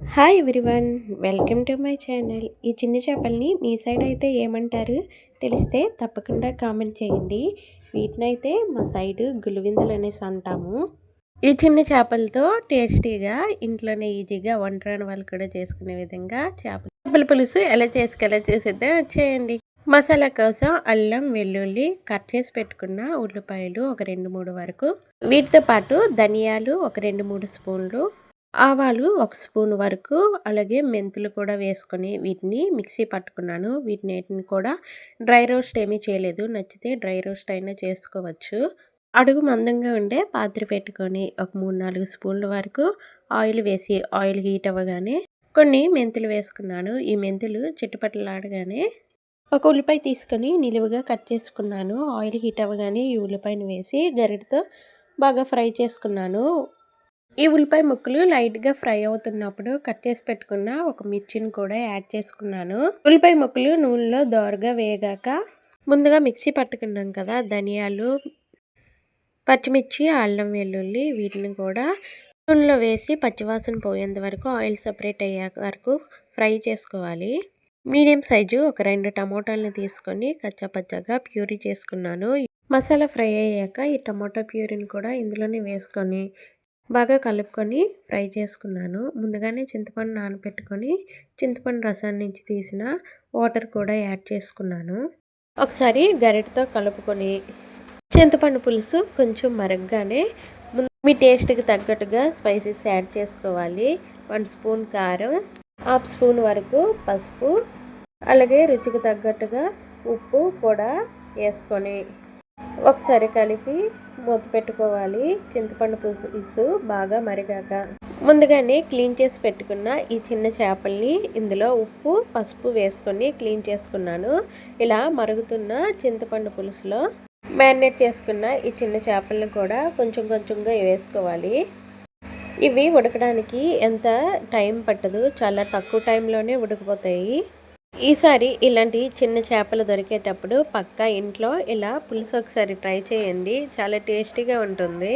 Hi everyone, welcome to my channel. ఈ చిన్న చేపల్ని మీ సైడ్ అయితే ఏమంటారు తెలిస్తే తప్పకుండా కామెంట్ చేయండి. వీటినైతే మా సైడ్ గులివిందలు అనేసి అంటాము. ఈ చిన్న చేపలతో టేస్టీగా ఇంట్లోనే ఈజీగా వంటరాని వాళ్ళు కూడా చేసుకునే విధంగా చేపల పులుసు ఎలా చేసేద్దా చేయండి. మసాలా కోసం అల్లం వెల్లుల్లి కట్ చేసి పెట్టుకున్న ఉల్లిపాయలు ఒక 2-3 వరకు, వీటితో పాటు ధనియాలు ఒక 2-3 స్పూన్లు, ఆవాలు ఒక స్పూన్ వరకు, అలాగే మెంతులు కూడా వేసుకొని వీటిని మిక్సీ పట్టుకున్నాను. వీటిని కూడా డ్రై రోస్ట్ ఏమీ చేయలేదు, నచ్చితే డ్రై రోస్ట్ అయినా చేసుకోవచ్చు. అడుగు మందంగా ఉండే పాత్ర పెట్టుకొని ఒక 3-4 స్పూన్ల వరకు ఆయిల్ వేసి, ఆయిల్ హీట్ అవ్వగానే కొన్ని మెంతులు వేసుకున్నాను. ఈ మెంతులు చిట్టుపట్టలాడగానే ఒక ఉల్లిపాయ తీసుకొని నిలువుగా కట్ చేసుకున్నాను. ఆయిల్ హీట్ అవ్వగానే ఈ ఉల్లిపాయను వేసి గరిటతో బాగా ఫ్రై చేసుకున్నాను. ఈ ఉల్లిపాయ ముక్కలు లైట్గా ఫ్రై అవుతున్నప్పుడు కట్ చేసి పెట్టుకున్న ఒక మిర్చిని కూడా యాడ్ చేసుకున్నాను. ఉల్లిపాయ ముక్కలు నూనెలో దోరగా వేగాక ముందుగా మిక్సీ పట్టుకున్నాం కదా ధనియాలు, పచ్చిమిర్చి, అల్లం వెల్లుల్లి, వీటిని కూడా నూనెలో వేసి పచ్చివాసన పోయేంత వరకు ఆయిల్ సపరేట్ అయ్యాక వరకు ఫ్రై చేసుకోవాలి. మీడియం సైజు ఒక 2 టమోటాలను తీసుకొని కచ్చాపచ్చాగా ప్యూరీ చేసుకున్నాను. మసాలా ఫ్రై అయ్యాక ఈ టమోటా ప్యూరీని కూడా ఇందులోనే వేసుకొని బాగా కలుపుకొని ఫ్రై చేసుకున్నాను. ముందుగానే చింతపండు నానబెట్టుకొని చింతపండు రసాన్ని నుంచి తీసిన వాటర్ కూడా యాడ్ చేసుకున్నాను. ఒకసారి గరిటతో కలుపుకొని చింతపండు పులుసు కొంచెం మరగగానే మీ టేస్ట్కి తగ్గట్టుగా స్పైసెస్ యాడ్ చేసుకోవాలి. 1 స్పూన్ కారం, 1/2 స్పూన్ వరకు పసుపు, అలాగే రుచికి తగ్గట్టుగా ఉప్పు కూడా వేసుకొని ఒకసారి కలిపి మూత పెట్టుకోవాలి. చింతపండు పులుసు బాగా మరిగాక ముందుగానే క్లీన్ చేసి పెట్టుకున్న ఈ చిన్న చేపల్ని ఇందులో ఉప్పు పసుపు వేసుకొని క్లీన్ చేసుకున్నాను. ఇలా మరుగుతున్న చింతపండు పులుసులో మ్యారినేట్ చేసుకున్న ఈ చిన్న చేపలను కూడా కొంచెం కొంచెంగా వేసుకోవాలి. ఇవి ఉడకడానికి ఎంత టైం పట్టదు, చాలా తక్కువ టైంలోనే ఉడికిపోతాయి. ఈసారి ఇలాంటి చిన్న చేపలు దొరికేటప్పుడు పక్కా ఇంట్లో ఇలా పులుసు ఒకసారి ట్రై చేయండి, చాలా టేస్టీగా ఉంటుంది.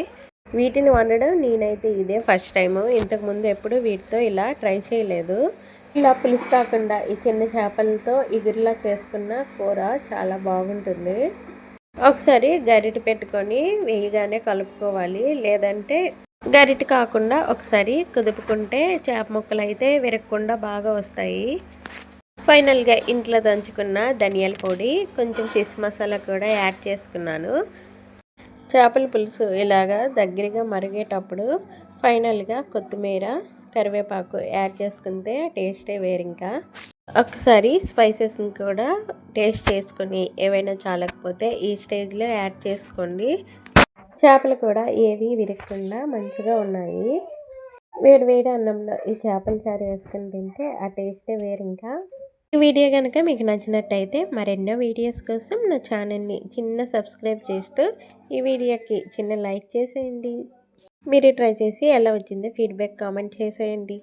వీటిని వండడం నేనైతే ఇదే ఫస్ట్ టైము, ఇంతకుముందు ఎప్పుడు వీటితో ఇలా ట్రై చేయలేదు. ఇలా పులుసు కాకుండా ఈ చిన్న చేపలతో ఇగురులా చేసుకున్న కూర చాలా బాగుంటుంది. ఒకసారి గరిటె పెట్టుకొని వేయగానే కలుపుకోవాలి, లేదంటే గరిటె కాకుండా ఒకసారి కుదుపుకుంటే చేప ముక్కలు అయితే విరగకుండా బాగా వస్తాయి. ఫైనల్గా ఇంట్లో దంచుకున్న ధనియాల పొడి, కొంచెం ఫిష్ మసాలా కూడా యాడ్ చేసుకున్నాను. చేపల పులుసు ఇలాగా దగ్గరగా మరిగేటప్పుడు ఫైనల్గా కొత్తిమీర, కరివేపాకు యాడ్ చేసుకుంటే టేస్టే వేరింకా. ఒకసారి స్పైసెస్ని కూడా టేస్ట్ చేసుకొని ఏవైనా చాలకపోతే ఈ స్టేజ్లో యాడ్ చేసుకోండి. చేపలు కూడా ఏవి విరగకుండా మంచిగా ఉన్నాయి. వేడి వేడి అన్నంలో ఈ చేపల చారు వేసుకొని తింటే ఆ టేస్టే వేరింకా. ఈ వీడియో కనుక మీకు నచ్చినట్టయితే మరెన్నో వీడియోస్ కోసం నా ఛానల్ని చిన్న సబ్స్క్రైబ్ చేస్తూ ఈ వీడియోకి చిన్న లైక్ చేసేయండి. మీరు ట్రై చేసి ఎలా వచ్చిందో ఫీడ్బ్యాక్ కామెంట్ చేసేయండి.